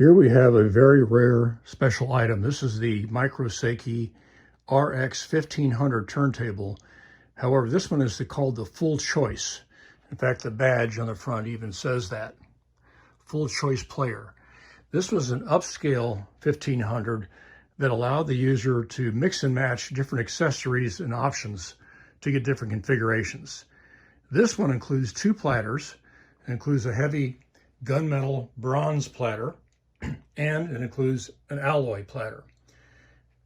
Here we have a very rare special item. This is the Micro Seiki RX-1500 turntable. However, this one is called the full choice. In fact, the badge on the front even says that. Full choice player. This was an upscale 1500 that allowed the user to mix and match different accessories and options to get different configurations. This one includes two platters. It includes a heavy gunmetal bronze platter, and it includes an alloy platter.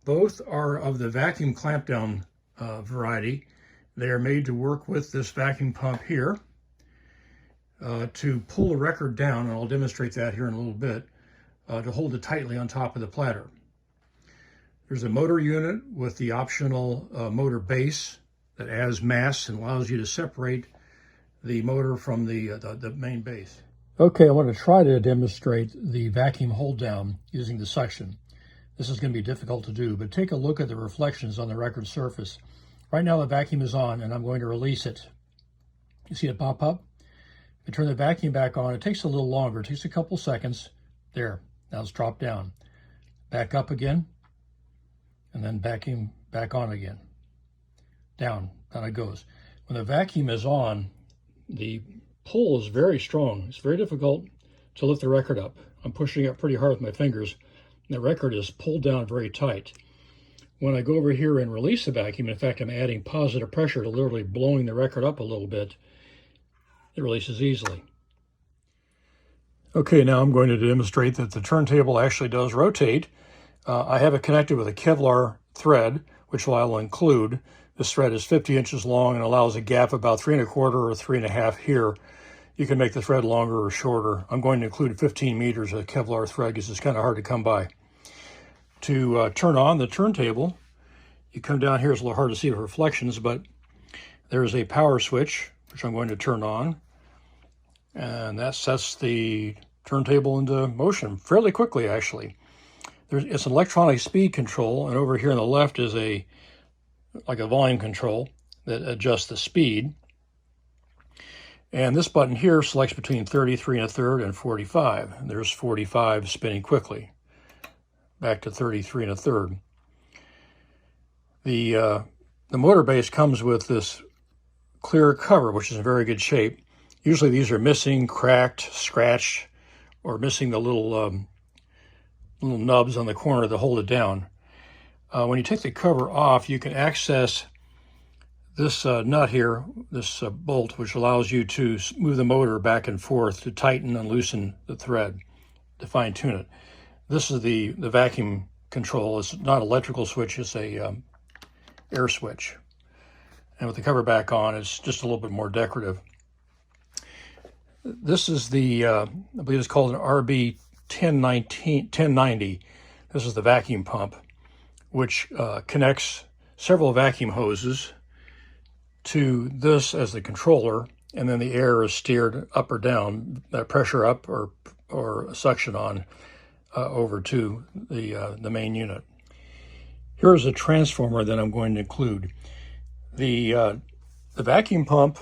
Both are of the vacuum clamp down variety. They are made to work with this vacuum pump here to pull the record down, and I'll demonstrate that here in a little bit, to hold it tightly on top of the platter. There's a motor unit with the optional motor base that adds mass and allows you to separate the motor from the main base. Okay, I want to try to demonstrate the vacuum hold down using the suction. This is going to be difficult to do, but take a look at the reflections on the record surface. Right now the vacuum is on and I'm going to release it. You see it pop up? If I turn the vacuum back on, it takes a little longer. It takes a couple seconds. There, now it's dropped down. Back up again, and then vacuum back on again. Down it goes. When the vacuum is on, the pull is very strong. It's very difficult to lift the record up. I'm pushing up pretty hard with my fingers. And the record is pulled down very tight. When I go over here and release the vacuum, in fact, I'm adding positive pressure to literally blowing the record up a little bit, it releases easily. Okay, now I'm going to demonstrate that the turntable actually does rotate. I have it connected with a Kevlar thread, which I will include. This thread is 50 inches long and allows a gap about 3 1/4 or 3 1/2 here. You can make the thread longer or shorter. I'm going to include 15 meters of Kevlar thread because it's kind of hard to come by. To turn on the turntable, you come down here. It's a little hard to see the reflections, but there's a power switch, which I'm going to turn on. And that sets the turntable into motion fairly quickly, actually. It's an electronic speed control, and over here on the left is like a volume control that adjusts the speed. And this button here selects between 33 1/3 and 45. And there's 45 spinning quickly. Back to 33 1/3. The motor base comes with this clear cover, which is in very good shape. Usually these are missing, cracked, scratched, or missing the little nubs on the corner that hold it down. When you take the cover off, you can access this nut here, this bolt, which allows you to move the motor back and forth to tighten and loosen the thread, to fine tune it. This is the vacuum control. It's not an electrical switch, it's a air switch. And with the cover back on, it's just a little bit more decorative. This is the, I believe it's called an RB 1090. This is the vacuum pump, which connects several vacuum hoses to this as the controller, and then the air is steered up or down, pressure up or suction on over to the main unit. Here's a transformer that I'm going to include. The vacuum pump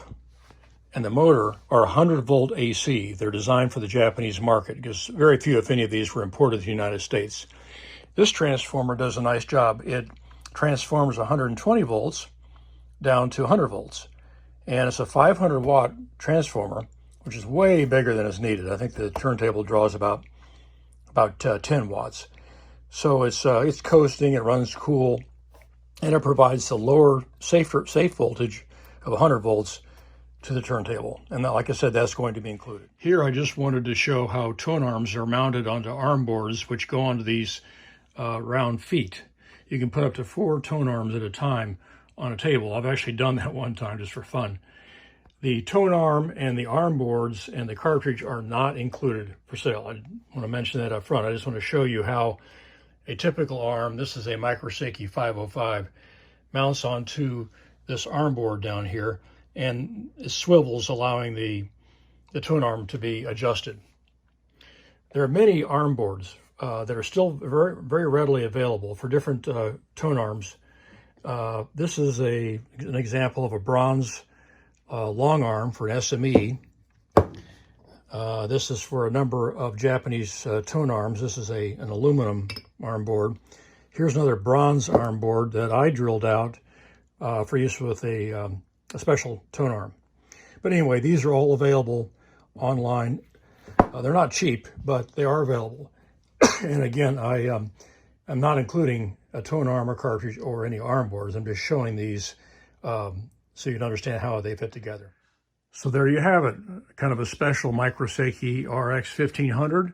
and the motor are 100 volt AC. They're designed for the Japanese market because very few, if any, of these were imported to the United States. This transformer does a nice job. It transforms 120 volts down to 100 volts. And it's a 500 watt transformer, which is way bigger than is needed. I think the turntable draws about 10 watts. So it's coasting, it runs cool, and it provides the lower, safe voltage of 100 volts to the turntable. And like I said, that's going to be included. Here I just wanted to show how tone arms are mounted onto arm boards, which go onto these round feet. You can put up to 4 tone arms at a time on a table. I've actually done that one time just for fun. The tone arm and the arm boards and the cartridge are not included for sale. I want to mention that up front. I just want to show you how a typical arm, this is a Micro Seiki 505, mounts onto this arm board down here, and it swivels, allowing the tone arm to be adjusted. There are many arm boards that are still very, very readily available for different tone arms. This is an example of a bronze long arm for an SME. This is for a number of Japanese tone arms. This is an aluminum arm board. Here's another bronze arm board that I drilled out for use with a special tone arm. But anyway, these are all available online. They're not cheap, but they are available. And again, I'm not including a tone arm or cartridge or any arm boards. I'm just showing these so you can understand how they fit together. So there you have it, kind of a special Micro Seiki RX-1500,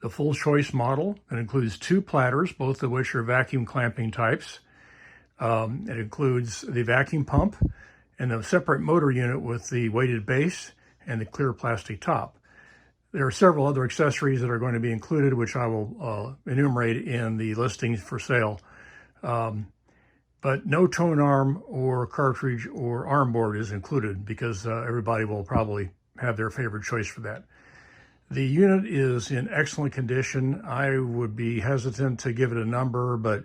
the full choice model. It includes 2 platters, both of which are vacuum clamping types. It includes the vacuum pump and a separate motor unit with the weighted base and the clear plastic top. There are several other accessories that are going to be included, which I will enumerate in the listings for sale. But no tone arm or cartridge or arm board is included because everybody will probably have their favorite choice for that. The unit is in excellent condition. I would be hesitant to give it a number, but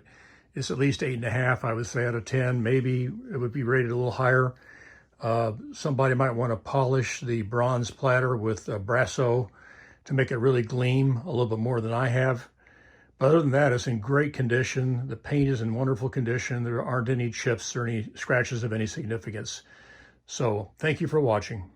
it's at least 8.5, I would say, out of 10. Maybe it would be rated a little higher. Somebody might want to polish the bronze platter with a brasso to make it really gleam a little bit more than I have. But other than that, it's in great condition. The paint is in wonderful condition. There aren't any chips or any scratches of any significance. So thank you for watching.